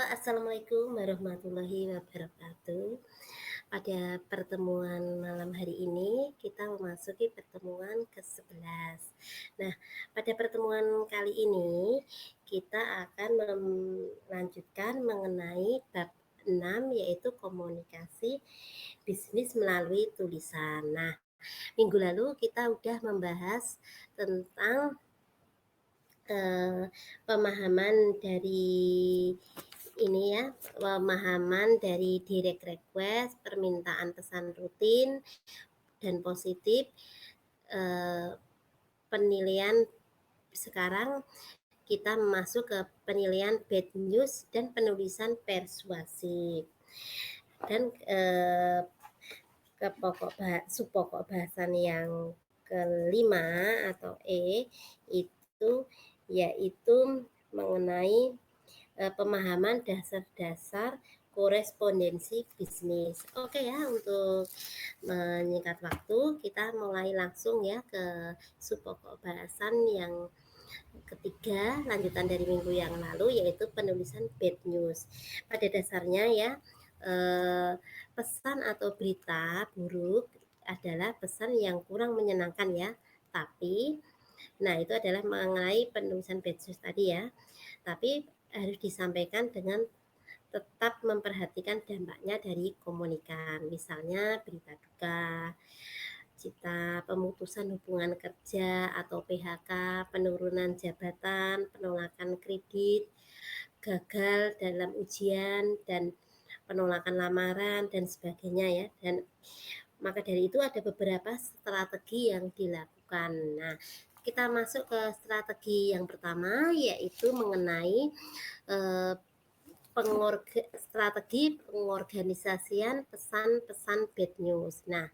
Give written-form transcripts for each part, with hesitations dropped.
Assalamualaikum warahmatullahi wabarakatuh. Pada pertemuan malam hari ini, kita memasuki pertemuan ke-11. Nah, pada pertemuan kali ini, kita akan melanjutkan mengenai bab 6, yaitu komunikasi bisnis melalui tulisan. Nah, minggu lalu kita udah membahas tentang pemahaman dari ini ya, pemahaman dari direct request, permintaan pesan rutin dan positif, penilaian. Sekarang kita masuk ke penilaian bad news dan penulisan persuasif. Dan ke subpokok bahasan yang kelima atau E itu yaitu mengenai pemahaman dasar-dasar korespondensi bisnis. Oke ya, untuk menyingkat waktu kita mulai langsung ya ke subpokok bahasan yang ketiga, lanjutan dari minggu yang lalu, yaitu penulisan bad news. Pada dasarnya ya, pesan atau berita buruk adalah pesan yang kurang menyenangkan ya, tapi nah itu adalah mengenai penulisan bad news tadi ya, tapi harus disampaikan dengan tetap memperhatikan dampaknya dari komunikan. Misalnya berita duka, cita pemutusan hubungan kerja atau PHK, penurunan jabatan, penolakan kredit, gagal dalam ujian, dan penolakan lamaran, dan sebagainya ya. Dan maka dari itu ada beberapa strategi yang dilakukan. Nah, kita masuk ke strategi yang pertama, yaitu mengenai strategi pengorganisasian pesan-pesan bad news. Nah,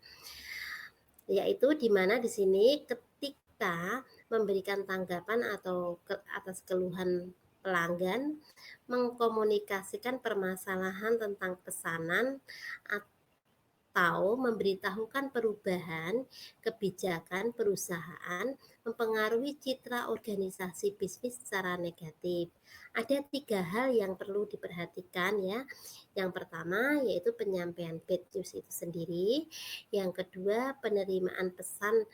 yaitu di mana di sini ketika memberikan tanggapan atau atas keluhan pelanggan, mengkomunikasikan permasalahan tentang pesanan atau memberitahukan perubahan kebijakan perusahaan mempengaruhi citra organisasi bisnis secara negatif. Ada 3 hal yang perlu diperhatikan ya. Yang pertama yaitu penyampaian bad news itu sendiri. Yang kedua, penerimaan pesan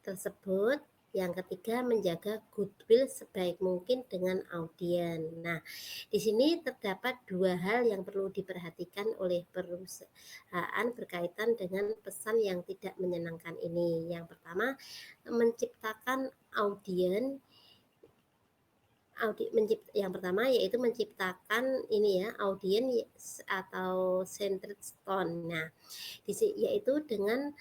tersebut. Yang ketiga, menjaga goodwill sebaik mungkin dengan audiens. Nah, di sini terdapat 2 hal yang perlu diperhatikan oleh perusahaan berkaitan dengan pesan yang tidak menyenangkan ini. Yang pertama, menciptakan audiens. Yang pertama yaitu menciptakan ini ya, audiens atau centered tone. Nah, yaitu dengan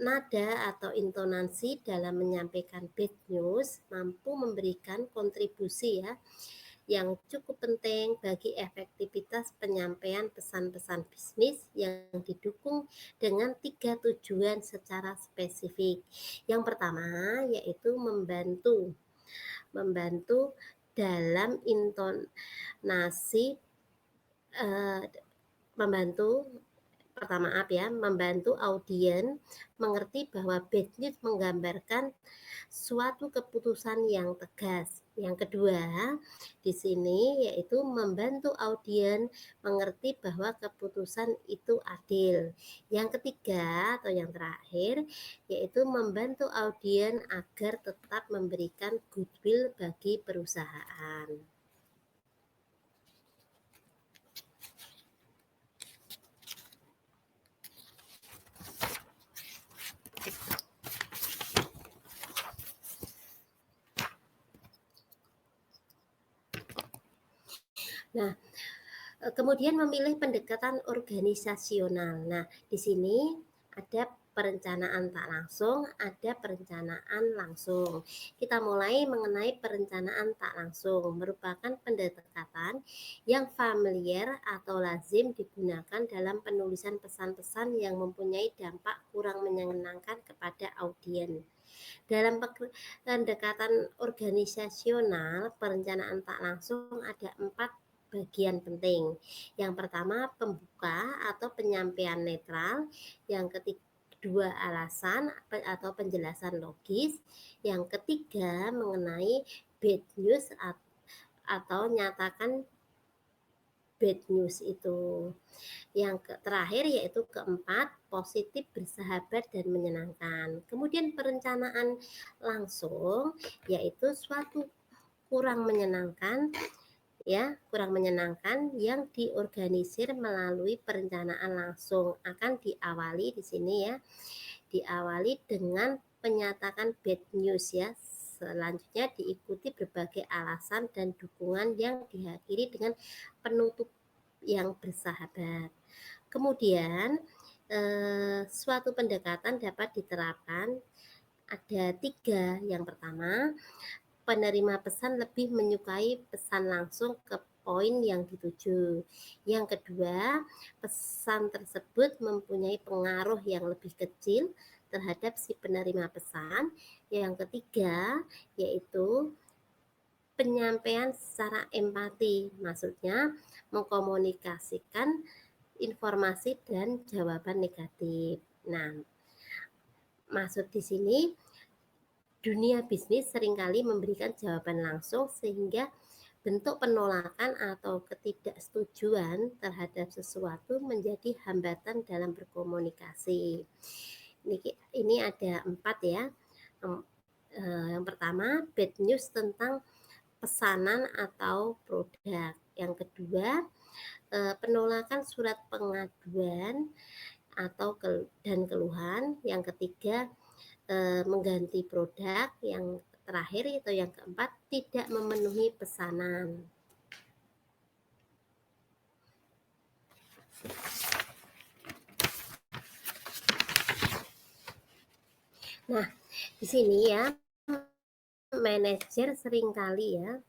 nada atau intonasi dalam menyampaikan bad news mampu memberikan kontribusi ya yang cukup penting bagi efektivitas penyampaian pesan-pesan bisnis yang didukung dengan 3 tujuan secara spesifik. Yang pertama yaitu membantu dalam intonasi membantu audiens mengerti bahwa bad news menggambarkan suatu keputusan yang tegas. Yang kedua, di sini yaitu membantu audiens mengerti bahwa keputusan itu adil. Yang ketiga atau yang terakhir yaitu membantu audiens agar tetap memberikan goodwill bagi perusahaan. Nah, kemudian memilih pendekatan organisasional. Nah, di sini ada perencanaan tak langsung, ada perencanaan langsung. Kita mulai mengenai perencanaan tak langsung, merupakan pendekatan yang familiar atau lazim digunakan dalam penulisan pesan-pesan yang mempunyai dampak kurang menyenangkan kepada audiens. Dalam pendekatan organisasional, perencanaan tak langsung ada 4 bagian penting. Yang pertama, pembuka atau penyampaian netral. Yang kedua, alasan atau penjelasan logis. Yang ketiga, mengenai bad news atau nyatakan bad news itu. Yang terakhir yaitu keempat, positif, bersahabat, dan menyenangkan. Kemudian perencanaan langsung yaitu suatu kurang menyenangkan yang diorganisir melalui perencanaan langsung. Akan diawali di sini ya, diawali dengan penyatakan bad news ya. Selanjutnya diikuti berbagai alasan dan dukungan yang diakhiri dengan penutup yang bersahabat. Kemudian suatu pendekatan dapat diterapkan ada 3. Yang pertama, penerima pesan lebih menyukai pesan langsung ke poin yang dituju. Yang kedua, pesan tersebut mempunyai pengaruh yang lebih kecil terhadap si penerima pesan. Yang ketiga, yaitu penyampaian secara empati, maksudnya mengkomunikasikan informasi dan jawaban negatif. Nah, maksud di sini dunia bisnis seringkali memberikan jawaban langsung sehingga bentuk penolakan atau ketidaksetujuan terhadap sesuatu menjadi hambatan dalam berkomunikasi. Ini ada 4 ya. Yang pertama, bad news tentang pesanan atau produk. Yang kedua, penolakan surat pengaduan atau dan keluhan. Yang ketiga, mengganti produk. Yang terakhir atau yang keempat, tidak memenuhi pesanan. Nah, di sini ya, manajer seringkali ya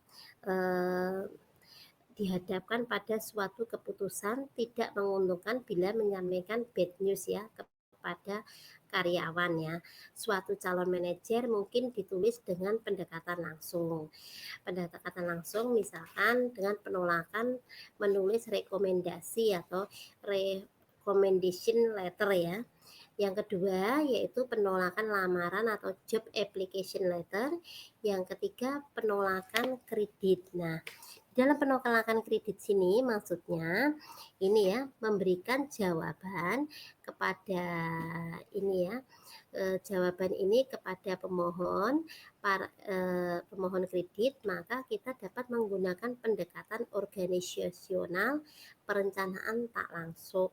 dihadapkan pada suatu keputusan tidak menguntungkan bila menyampaikan bad news ya kepada karyawan ya. Suatu calon manajer mungkin ditulis dengan pendekatan langsung. Pendekatan langsung misalkan dengan penolakan menulis rekomendasi atau recommendation letter ya. Yang kedua yaitu penolakan lamaran atau job application letter. Yang ketiga penolakan kredit. Nah, dalam penolakan kredit sini maksudnya ini ya, memberikan jawaban kepada ini ya, jawaban ini kepada pemohon pemohon kredit, maka kita dapat menggunakan pendekatan organisasional perencanaan tak langsung.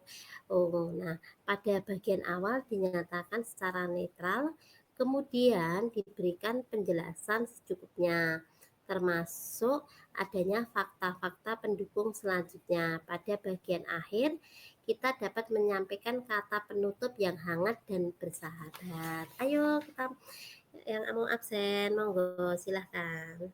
Nah, pada bagian awal dinyatakan secara netral, kemudian diberikan penjelasan secukupnya, termasuk adanya fakta-fakta pendukung selanjutnya. Pada bagian akhir, kita dapat menyampaikan kata penutup yang hangat dan bersahabat. Ayo kita yang mau absen, monggo silahkan.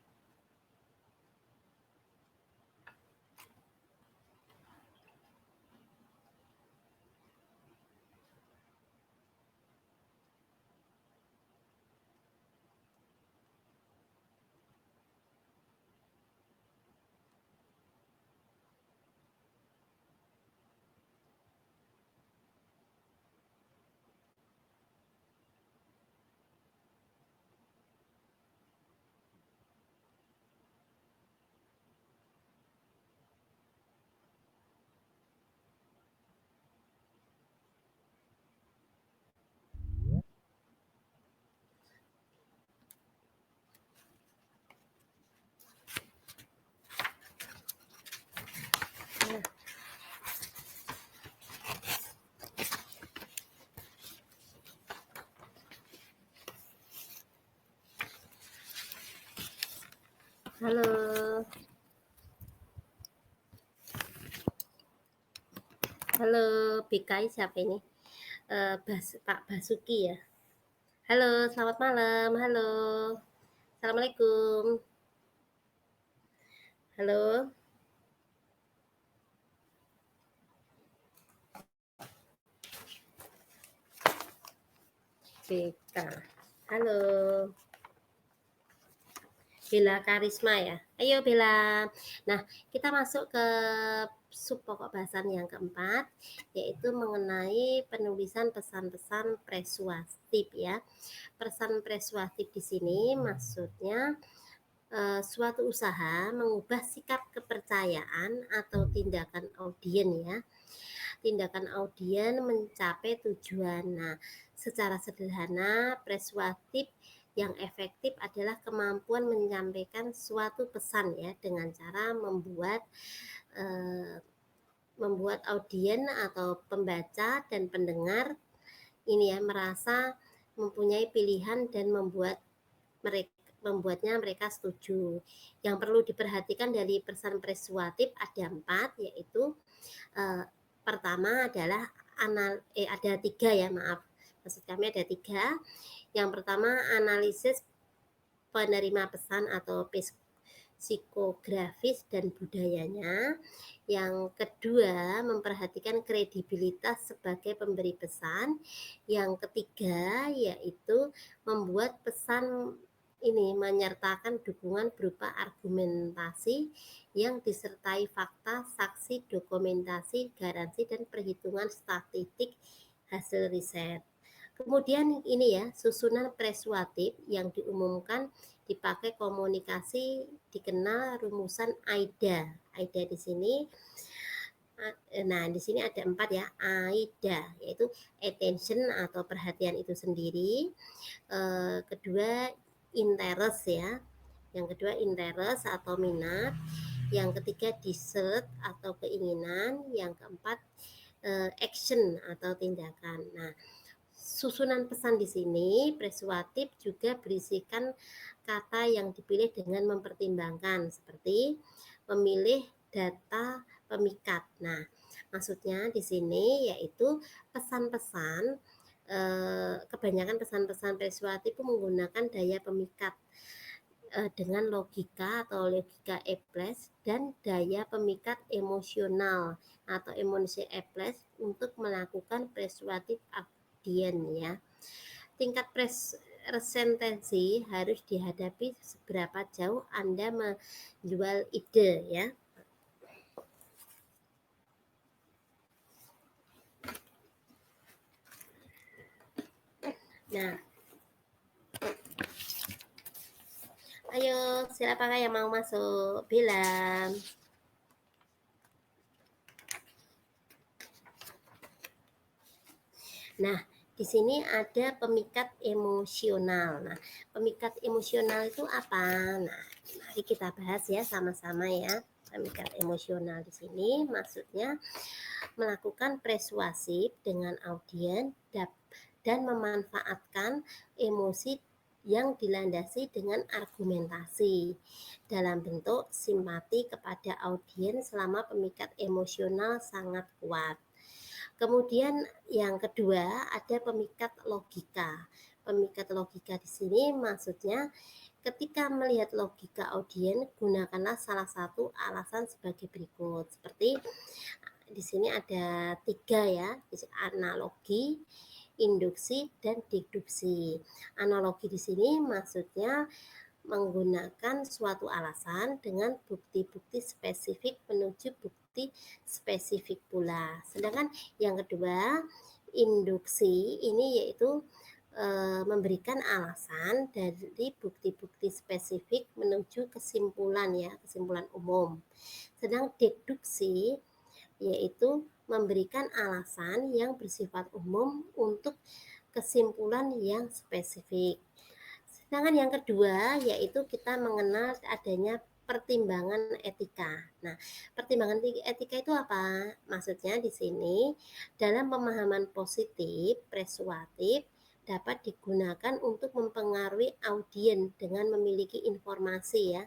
Halo. Halo, BKI siapa ini? Pak Basuki ya. Halo, selamat malam. Halo. Assalamualaikum. Halo. BK. Halo. Bella Karisma ya. Ayo Bella. Nah, kita masuk ke sub pokok bahasan yang keempat, yaitu mengenai penulisan pesan-pesan persuasif ya. Pesan persuasif di sini maksudnya suatu usaha mengubah sikap kepercayaan atau tindakan audien ya. Tindakan audien mencapai tujuan. Nah, secara sederhana, persuasif yang efektif adalah kemampuan menyampaikan suatu pesan ya dengan cara eh, membuat audien atau pembaca dan pendengar ini ya merasa mempunyai pilihan dan membuatnya mereka setuju. Yang perlu diperhatikan dari pesan persuasif ada 4, yaitu pertama adalah ada 3 ya, maaf. Maksud kami ada 3. Yang pertama, analisis penerima pesan atau psikografis dan budayanya. Yang kedua, memperhatikan kredibilitas sebagai pemberi pesan. Yang ketiga, yaitu membuat pesan ini menyertakan dukungan berupa argumentasi yang disertai fakta, saksi, dokumentasi, garansi, dan perhitungan statistik hasil riset. Kemudian ini ya, susunan persuasif yang diumumkan dipakai komunikasi dikenal rumusan AIDA. AIDA di sini di sini ada 4 ya, AIDA, yaitu attention atau perhatian itu sendiri. Kedua, interest ya. Yang kedua, interest atau minat. Yang ketiga, desire atau keinginan. Yang keempat, action atau tindakan. Nah, susunan pesan di sini persuasif juga berisikan kata yang dipilih dengan mempertimbangkan, seperti memilih data pemikat. Nah, maksudnya di sini yaitu pesan-pesan kebanyakan pesan-pesan persuasif itu menggunakan daya pemikat dengan logika atau logika Eples dan daya pemikat emosional atau emosi Eples untuk melakukan persuasif audien ya. Tingkat presentasi harus dihadapi seberapa jauh Anda menjual ide ya. Nah, ayo siapakah yang mau masuk? Bilang. Nah, di sini ada pemikat emosional. Nah, pemikat emosional itu apa? Nah, mari kita bahas ya sama-sama ya. Pemikat emosional di sini maksudnya melakukan persuasif dengan audien dan memanfaatkan emosi yang dilandasi dengan argumentasi dalam bentuk simpati kepada audien selama pemikat emosional sangat kuat. Kemudian yang kedua ada pemikat logika. Pemikat logika di sini maksudnya ketika melihat logika audien, gunakanlah salah satu alasan sebagai berikut. Seperti di sini ada 3 ya, analogi, induksi, dan deduksi. Analogi di sini maksudnya menggunakan suatu alasan dengan bukti-bukti spesifik menuju bukti spesifik pula. Sedangkan yang kedua, induksi ini yaitu memberikan alasan dari bukti-bukti spesifik menuju kesimpulan ya, kesimpulan umum. Sedang deduksi yaitu memberikan alasan yang bersifat umum untuk kesimpulan yang spesifik. Sedangkan yang kedua yaitu kita mengenal adanya pertimbangan etika. Nah, pertimbangan etika itu apa? Maksudnya di sini dalam pemahaman positif, persuasif dapat digunakan untuk mempengaruhi audien dengan memiliki informasi ya,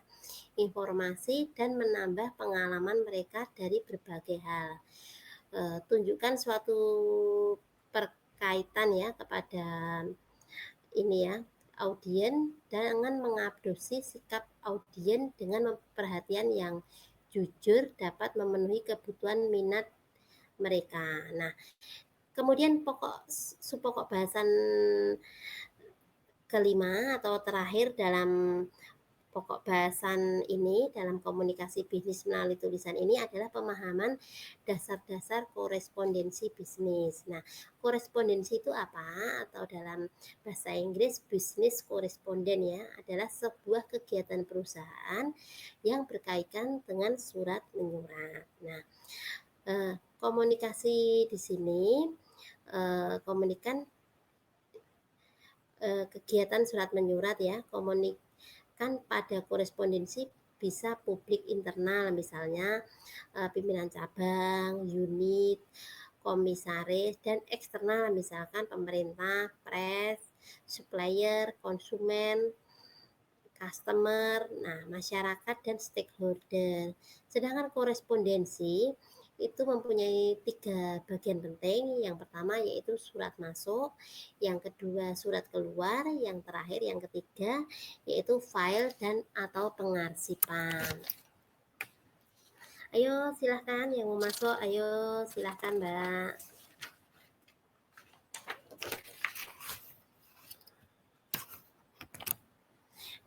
informasi dan menambah pengalaman mereka dari berbagai hal. Tunjukkan suatu perkaitan ya kepada ini ya, audien dengan mengadopsi sikap audien dengan perhatian yang jujur dapat memenuhi kebutuhan minat mereka. Nah, kemudian pokok bahasan kelima atau terakhir dalam Pokok bahasan ini dalam komunikasi bisnis melalui tulisan ini adalah pemahaman dasar-dasar korespondensi bisnis. Nah, korespondensi itu apa? Atau dalam bahasa Inggris business correspondent ya, adalah sebuah kegiatan perusahaan yang berkaitan dengan surat menyurat. Nah, komunikasi di sini komunikan kegiatan surat menyurat ya, kan pada korespondensi bisa publik internal, misalnya pimpinan cabang, unit, komisaris, dan eksternal, misalkan pemerintah, pres, supplier, konsumen, customer, nah masyarakat dan stakeholder. Sedangkan korespondensi itu mempunyai 3 bagian penting. Yang pertama yaitu surat masuk, yang kedua surat keluar, yang terakhir yang ketiga yaitu file dan atau pengarsipan. Ayo silahkan yang mau masuk, ayo silahkan Mbak.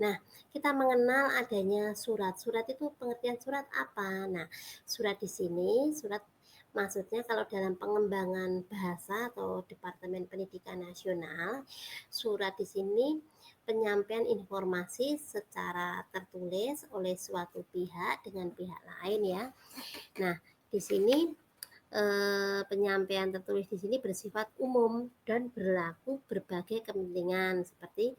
Nah, kita mengenal adanya surat. Surat itu pengertian surat apa? Nah, surat di sini, surat maksudnya kalau dalam pengembangan bahasa atau Departemen Pendidikan Nasional, surat di sini penyampaian informasi secara tertulis oleh suatu pihak dengan pihak lain ya. Nah, di sini penyampaian tertulis di sini bersifat umum dan berlaku berbagai kepentingan seperti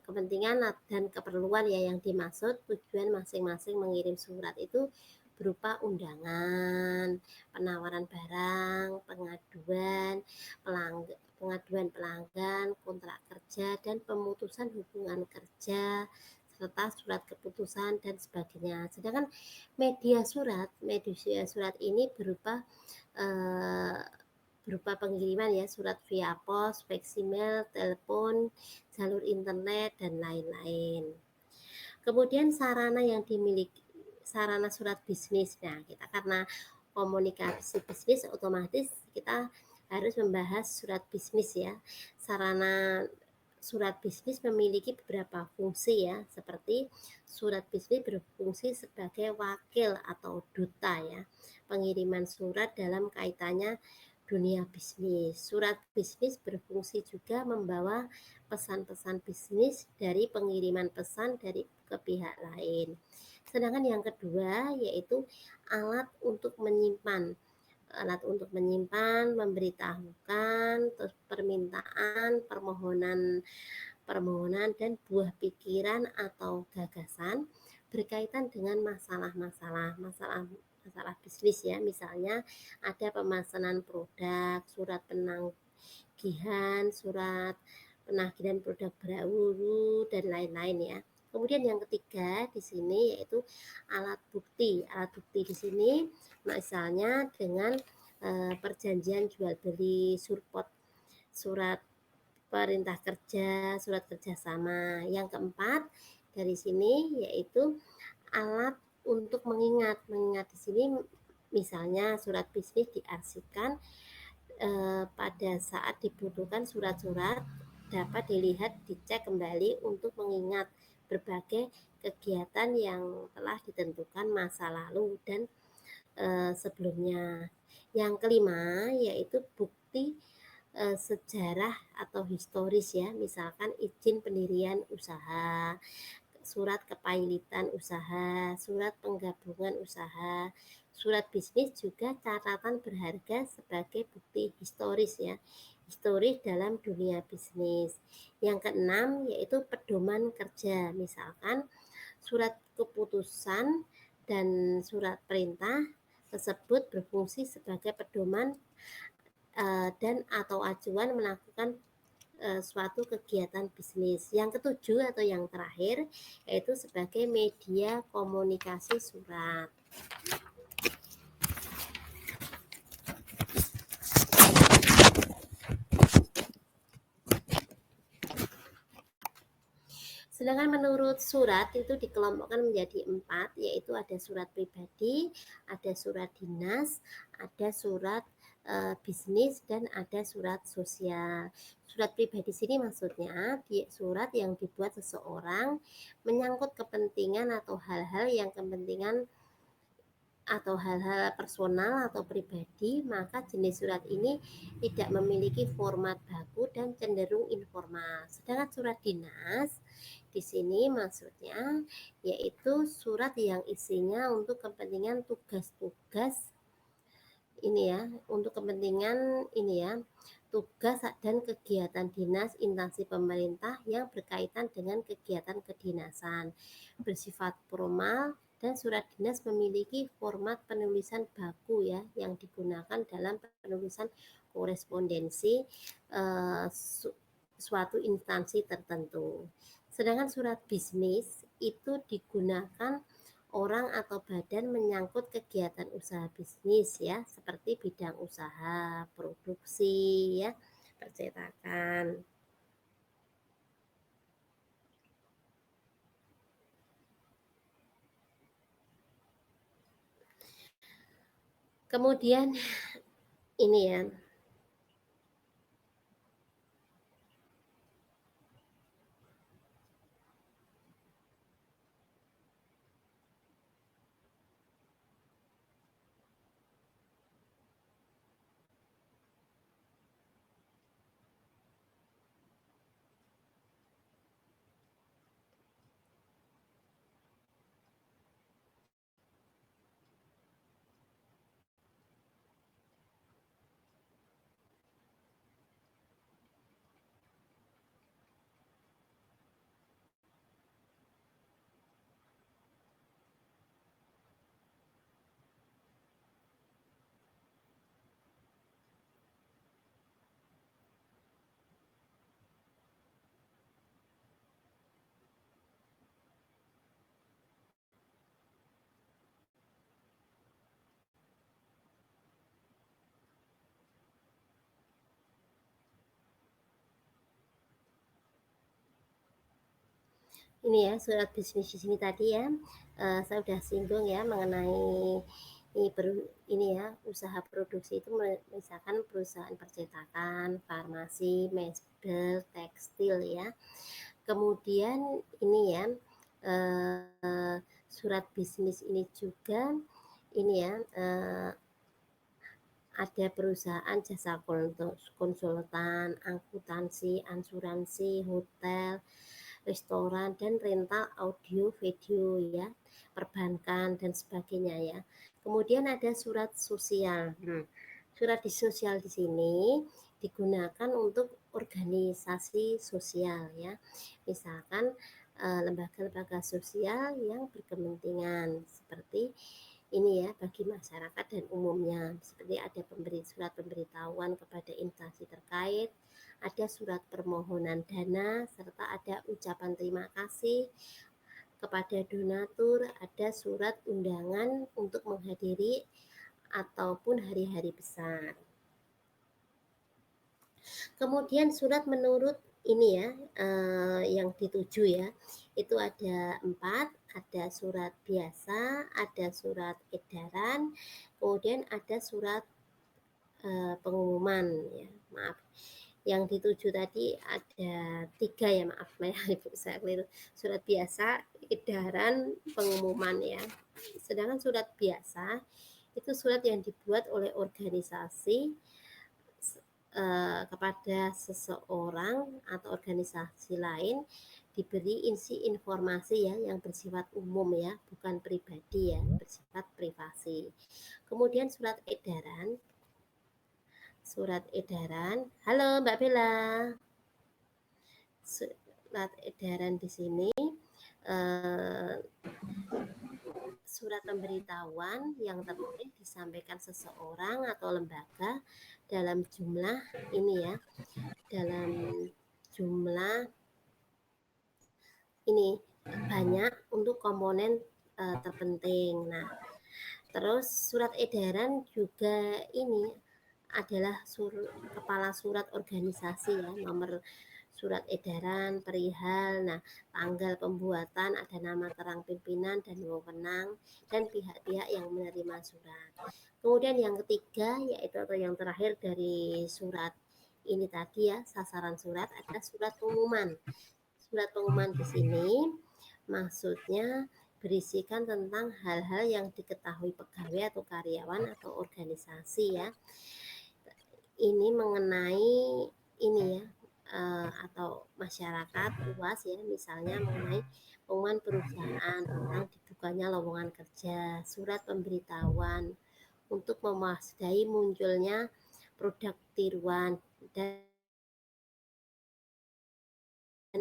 kepentingan dan keperluan ya yang dimaksud. Tujuan masing-masing mengirim surat itu berupa undangan, penawaran barang, pengaduan pelanggan, kontrak kerja, dan pemutusan hubungan kerja, serta surat keputusan dan sebagainya. Sedangkan media surat ini berupa pengiriman ya, surat via pos, faksimiler, telepon, jalur internet, dan lain-lain. Kemudian sarana surat bisnis. Nah, kita karena komunikasi bisnis otomatis kita harus membahas surat bisnis ya. Sarana surat bisnis memiliki beberapa fungsi ya, seperti surat bisnis berfungsi sebagai wakil atau duta ya, pengiriman surat dalam kaitannya dunia bisnis. Surat bisnis berfungsi juga membawa pesan-pesan bisnis dari pengiriman pesan dari ke pihak lain. Sedangkan yang kedua yaitu alat untuk menyimpan, memberitahukan, terus permintaan, permohonan dan buah pikiran atau gagasan berkaitan dengan masalah bisnis ya. Misalnya ada pemesanan produk, surat penanggihan, surat penagihan produk baru dan lain-lain ya. Kemudian yang ketiga di sini yaitu alat bukti. Alat bukti di sini misalnya dengan perjanjian jual beli, surat perintah kerja, surat kerjasama. Yang keempat dari sini yaitu alat untuk mengingat. Mengingat di sini misalnya surat bisnis diarsipkan pada saat dibutuhkan surat-surat dapat dilihat, dicek kembali untuk mengingat berbagai kegiatan yang telah ditentukan masa lalu dan sebelumnya. Yang kelima yaitu bukti sejarah atau historis ya, misalkan izin pendirian usaha, surat kepailitan usaha, surat penggabungan usaha. Surat bisnis juga catatan berharga sebagai bukti historis ya, historis dalam dunia bisnis. Yang keenam yaitu pedoman kerja, misalkan surat keputusan dan surat perintah tersebut berfungsi sebagai pedoman dan atau acuan melakukan suatu kegiatan bisnis. Yang ketujuh atau yang terakhir yaitu sebagai media komunikasi surat. Sedangkan menurut surat itu dikelompokkan menjadi 4, yaitu ada surat pribadi, ada surat dinas, ada surat bisnis, dan ada surat sosial. Surat pribadi sini maksudnya surat yang dibuat seseorang menyangkut kepentingan atau hal-hal yang kepentingan atau hal-hal personal atau pribadi, maka jenis surat ini tidak memiliki format baku dan cenderung informal. Sedangkan surat dinas di sini maksudnya yaitu surat yang isinya untuk kepentingan tugas-tugas ini ya, untuk kepentingan ini ya, tugas dan kegiatan dinas instansi pemerintah yang berkaitan dengan kegiatan kedinasan, bersifat formal, dan surat dinas memiliki format penulisan baku ya, yang digunakan dalam penulisan korespondensi suatu instansi tertentu. Sedangkan surat bisnis itu digunakan orang atau badan menyangkut kegiatan usaha bisnis ya, seperti bidang usaha, produksi ya, percetakan. Kemudian ini ya, ini ya surat bisnis di sini tadi ya, saya sudah singgung ya mengenai ini ya, usaha produksi itu misalkan perusahaan percetakan, farmasi, mebel, tekstil ya. Kemudian ini ya, surat bisnis ini juga ini ya, ada perusahaan jasa konsultan, akuntansi, asuransi, hotel, restoran, dan rental audio video ya, perbankan dan sebagainya ya. Kemudian ada surat sosial. Surat sosial di sini digunakan untuk organisasi sosial ya. Misalkan lembaga-lembaga sosial yang berkepentingan seperti ini ya, bagi masyarakat dan umumnya, seperti ada surat pemberitahuan kepada instansi terkait, ada surat permohonan dana, serta ada ucapan terima kasih kepada donatur, ada surat undangan untuk menghadiri ataupun hari-hari besar. Kemudian surat menurut ini ya, yang dituju ya, itu ada 4, ada surat biasa, ada surat edaran, kemudian ada surat pengumuman ya, maaf. Yang dituju tadi ada 3 ya, maaf ya Ibu, saya keliru. Surat biasa, edaran, pengumuman ya. Sedangkan surat biasa itu surat yang dibuat oleh organisasi kepada seseorang atau organisasi lain, diberi isi informasi ya yang bersifat umum ya, bukan pribadi ya, bersifat privasi. Kemudian surat edaran, halo Mbak Bella. Surat edaran di sini surat pemberitahuan yang tertulis disampaikan seseorang atau lembaga dalam jumlah ini ya, dalam jumlah ini banyak untuk komponen terpenting. Nah, terus surat edaran juga ini adalah kepala surat organisasi ya, nomor surat edaran perihal, nah tanggal pembuatan, ada nama terang pimpinan dan wewenang dan pihak-pihak yang menerima surat. Kemudian yang ketiga yaitu atau yang terakhir dari surat ini tadi ya, sasaran surat adalah surat pengumuman. Surat pengumuman di sini maksudnya berisikan tentang hal-hal yang diketahui pegawai atau karyawan atau organisasi ya. Ini mengenai ini ya, atau masyarakat luas ya, misalnya mengenai pengumuman perusahaan tentang dibukanya lowongan kerja, surat pemberitahuan untuk mewaspadai munculnya produk tiruan, dan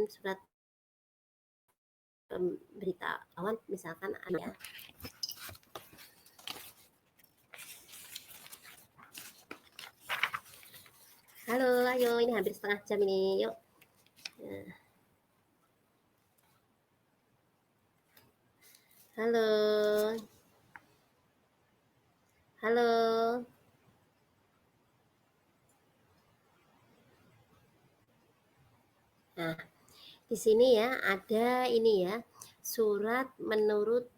surat pemberitahuan misalkan ada. Halo, ayo ini hampir setengah jam ini, yuk. Halo, halo. Nah, di sini ya ada ini ya, surat menurut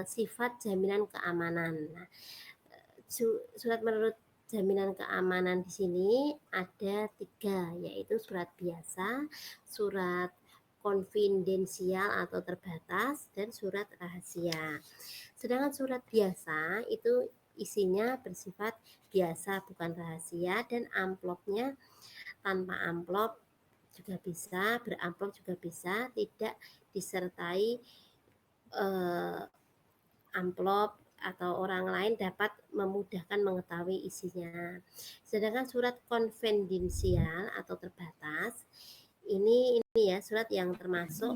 sifat jaminan keamanan. Nah, surat menurut jaminan keamanan di sini ada 3, yaitu surat biasa, surat konfidensial atau terbatas, dan surat rahasia. Sedangkan surat biasa itu isinya bersifat biasa bukan rahasia, dan amplopnya tanpa amplop juga bisa, beramplop juga bisa, tidak disertai amplop atau orang lain dapat memudahkan mengetahui isinya. Sedangkan surat konfidensial atau terbatas ini ya surat yang termasuk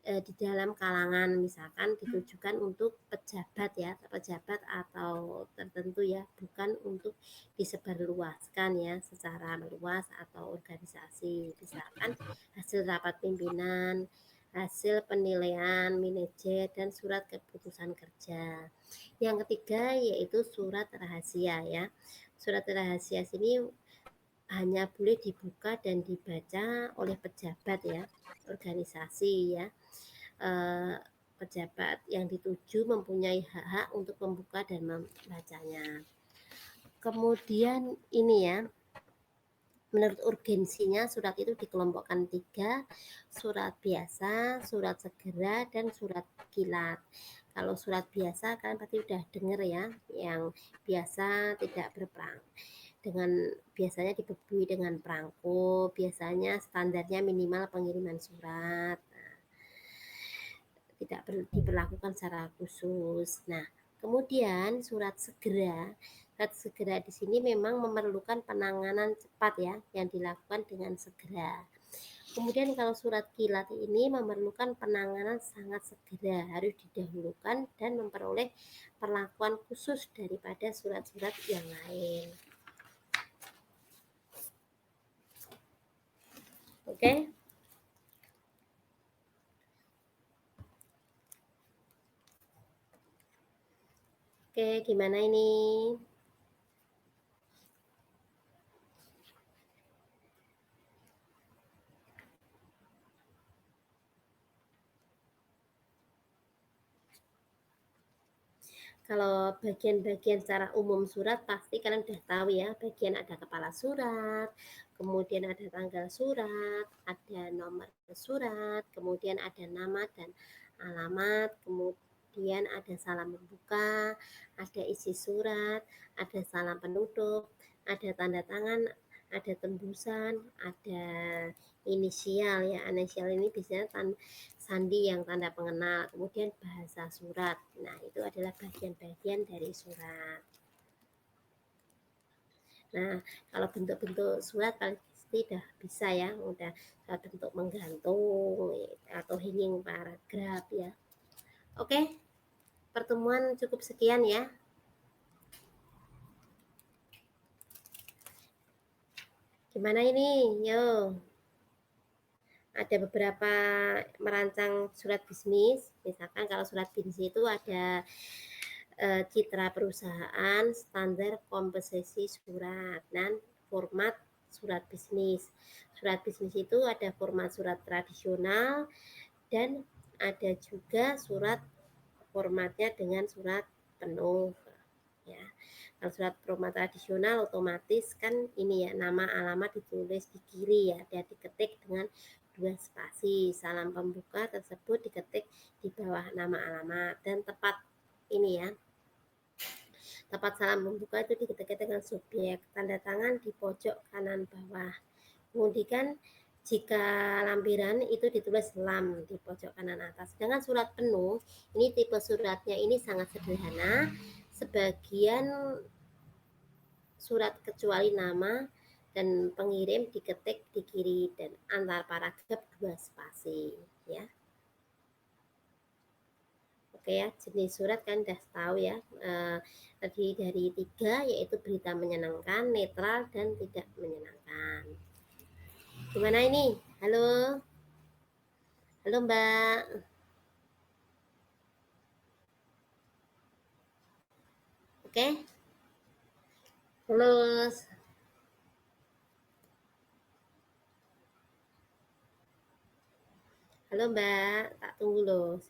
di dalam kalangan, misalkan ditujukan untuk pejabat ya, pejabat atau tertentu ya, bukan untuk disebarluaskan ya secara luas atau organisasi, misalkan hasil rapat pimpinan, hasil penilaian manajer, dan surat keputusan kerja. Yang ketiga yaitu surat rahasia ya. Surat rahasia sini hanya boleh dibuka dan dibaca oleh pejabat ya, organisasi ya. Pejabat yang dituju mempunyai hak untuk membuka dan membacanya. Kemudian ini ya, menurut urgensinya surat itu dikelompokkan 3, surat biasa, surat segera, dan surat kilat. Kalau surat biasa kan pasti udah dengar ya, yang biasa tidak berperang, dengan biasanya dibubuhi dengan perangko, biasanya standarnya minimal pengiriman surat, tidak diberlakukan secara khusus. Nah, kemudian surat segera di sini memang memerlukan penanganan cepat ya, yang dilakukan dengan segera. Kemudian kalau surat kilat ini memerlukan penanganan sangat segera, harus didahulukan dan memperoleh perlakuan khusus daripada surat-surat yang lain. Oke? Oke, gimana ini? Kalau bagian-bagian secara umum surat pasti kalian udah tahu ya, bagian ada kepala surat, kemudian ada tanggal surat, ada nomor surat, kemudian ada nama dan alamat, kemudian ada salam pembuka, ada isi surat, ada salam penutup, ada tanda tangan, ada tembusan, ada inisial ya. Inisial ini biasanya sandi yang tanda pengenal, kemudian bahasa surat. Nah, itu adalah bagian-bagian dari surat. Nah, kalau bentuk-bentuk surat pasti udah bisa ya, udah bentuk menggantung atau hanging paragraf ya. Oke, pertemuan cukup sekian ya. Gimana ini? Yo. Ada beberapa merancang surat bisnis. Misalkan kalau surat bisnis itu ada citra perusahaan, standar komposisi surat, dan format surat bisnis. Surat bisnis itu ada format surat tradisional dan ada juga surat formatnya dengan surat penuh ya. Kalau surat formal tradisional otomatis kan ini ya, nama alamat ditulis di kiri ya, dan diketik dengan 2 spasi. Salam pembuka tersebut diketik di bawah nama alamat, dan tepat ini ya, tepat salam pembuka itu diketik dengan subjek. Tanda tangan di pojok kanan bawah. Kemudian jika lampiran itu ditulis lam di pojok kanan atas. Sedangkan surat penuh, ini tipe suratnya ini sangat sederhana. Sebagian surat kecuali nama dan pengirim diketik di kiri dan antar paragraf 2 spasi ya. Oke ya, jenis surat kan udah tahu ya. Tadi dari 3 yaitu berita menyenangkan, netral, dan tidak menyenangkan. Gimana ini? Halo? Halo Mbak? Oke? Halo? Halo Mbak, tak tunggu loh.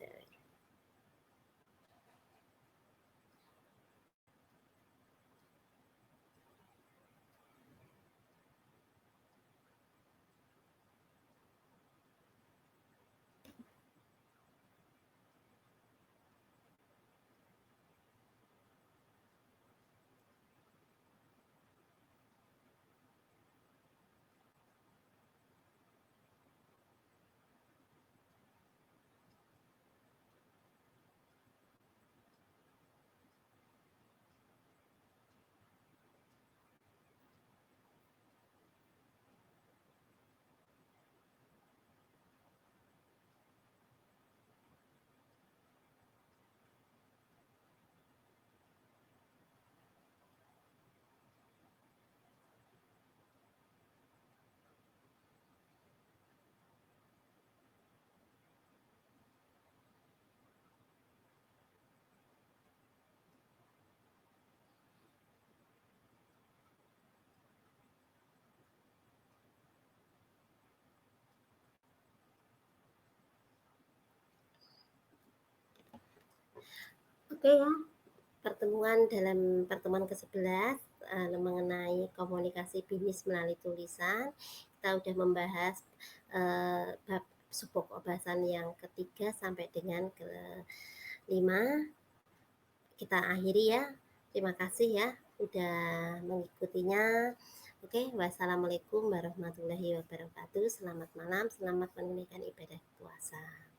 Oke ya, pertemuan ke-11 mengenai komunikasi bisnis melalui tulisan. Kita udah membahas bab pokok bahasan yang ketiga sampai dengan ke-5. Kita akhiri ya. Terima kasih ya udah mengikutinya. Oke, wassalamualaikum warahmatullahi wabarakatuh. Selamat malam, selamat menunaikan ibadah puasa.